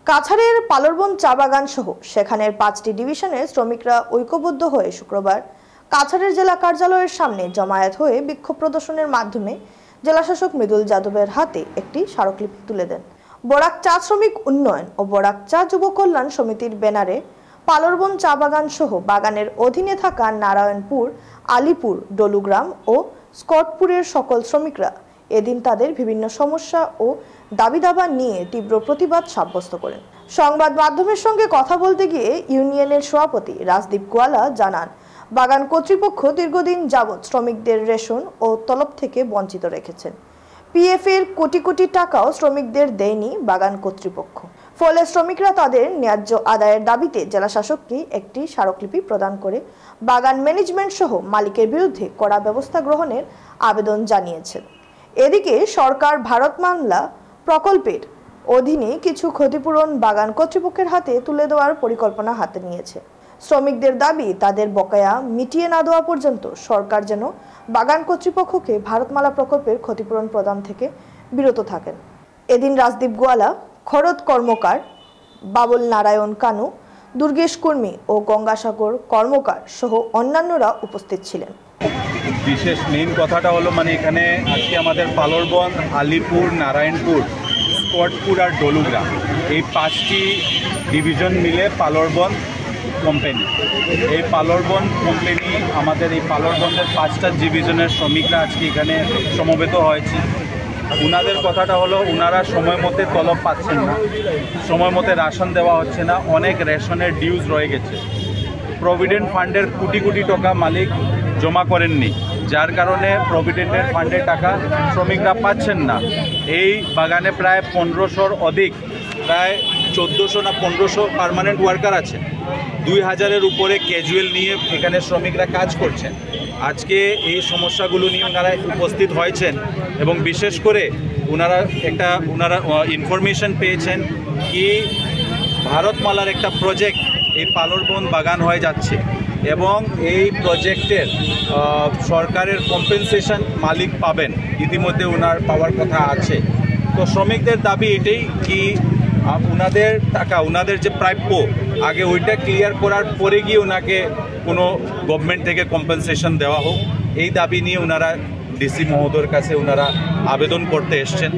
কাছাড়ের পালরবন চা বাগান সহ সেখানের 5টি ডিভিশনের শ্রমিকরা ঐক্যবদ্ধ হয়ে শুক্রবার কাছাড়ের জেলা কার্যালয়ের সামনে জমায়েত হয়ে বিক্ষোভ প্রদর্শনের মাধ্যমে জেলাশাসক মৃদুল যাদবের হাতে একটি স্মারকলিপি তুলে দেন। বরাক চা শ্রমিক উন্নয়ন ও বরাক চা যুব কল্যাণ সমিতির ব্যানারে পালরবন চা বাগান সহ বাগানের অধীনে থাকা নারায়ণপুর, আলীপুর, ডলুগ্রাম ও স্কটপুরের সকল শ্রমিকরা এদিন তাদের বিভিন্ন সমস্যা ও দাবি-দাবা নিয়ে তীব্র প্রতিবাদ সাব্যস্ত করেন। সংবাদ মাধ্যমের সঙ্গে কথা বলতে গিয়ে ইউনিয়নের সভাপতি রাজদীপ গোয়ালা জানান, বাগান কর্তৃপক্ষ দীর্ঘদিন যাবৎ শ্রমিকদের রেশন ও তলব থেকে বঞ্চিত রেখেছেন। পিএফ এর কোটি কোটি টাকাও শ্রমিকদের দেয়নি বাগান কর্তৃপক্ষ। ফলে শ্রমিকরা তাদের ন্যায্য আদায়ের দাবিতে জেলা শাসককে একটি স্মারকলিপি প্রদান করে বাগান ম্যানেজমেন্ট সহ মালিকের বিরুদ্ধে কড়া ব্যবস্থা গ্রহণের আবেদন জানিয়েছেন। এদিকে সরকার ভারতমালা প্রকল্পের অধীনে কিছু ক্ষতিপূরণ বাগান কর্তৃপক্ষের হাতে তুলে দেওয়ার পরিকল্পনা হাতে নিয়েছে। শ্রমিকদের দাবি, তাদের বকেয়া মিটিয়ে না দেওয়া পর্যন্ত সরকার যেন বাগান কর্তৃপক্ষকে ভারতমালা প্রকল্পের ক্ষতিপূরণ প্রদান থেকে বিরত থাকেন। এদিন রাজদীপ গোয়ালা, খরদ কর্মকার, বাবুল নারায়ণ কানু, দুর্গেশ কর্মী ও গঙ্গাসাগর কর্মকার সহ অন্যান্যরা উপস্থিত ছিলেন। বিশেষ মেইন কথাটা হলো এখানে আজকে আমাদের পালরবন, আলীপুর, নারায়ণপুর, স্কটপুর আর ডলুগ্রাম এই 5টি ডিভিশন মিলে পালরবন কোম্পানি। এই পালরবন কোম্পানি আমাদের এই পালরবনের 5টা ডিভিশনের শ্রমিকরা আজকে এখানে সমবেত হয়েছে। উনাদের কথাটা হলো উনারা সময় মতো তলব পাচ্ছেন না, সময় মতো রেশন দেওয়া হচ্ছে না, অনেক রেশনের ডিউজ রয়ে গেছে। প্রভিডেন্ট ফান্ডের কোটি কোটি টাকা মালিক জমা করেননি, যার কারণে প্রভিডেন্টের ফান্ডের টাকা শ্রমিকরা পাচ্ছেন না। এই বাগানে প্রায় 1500-র অধিক, প্রায় 1400 না 1500 পার্মানেন্ট ওয়ার্কার আছে। 2000-এর উপরে ক্যাজুয়াল নিয়ে এখানে শ্রমিকরা কাজ করছেন। আজকে এই সমস্যাগুলো নিয়ে ওনারা উপস্থিত হয়েছেন এবং বিশেষ করে ওনারা ইনফরমেশন পেয়েছেন কি ভারতমালার একটা প্রজেক্ট এই পালরবন বাগান হয়ে যাচ্ছে এবং এই প্রজেক্টের সরকারের কম্পেনসেশন মালিক পাবেন, ইতিমধ্যে ওনার পাওয়ার কথা আছে। তো শ্রমিকদের দাবি এটাই কি ওনাদের টাকা, ওনাদের যে প্রাপ্য আগে ওইটা ক্লিয়ার করার পরে গিয়ে ওনাকে কোনো গভর্নমেন্ট থেকে কম্পেনসেশন দেওয়া হোক, এই দাবি নিয়ে ওনারা ডিসি মহোদয়ের কাছে ওনারা আবেদন করতে এসছেন।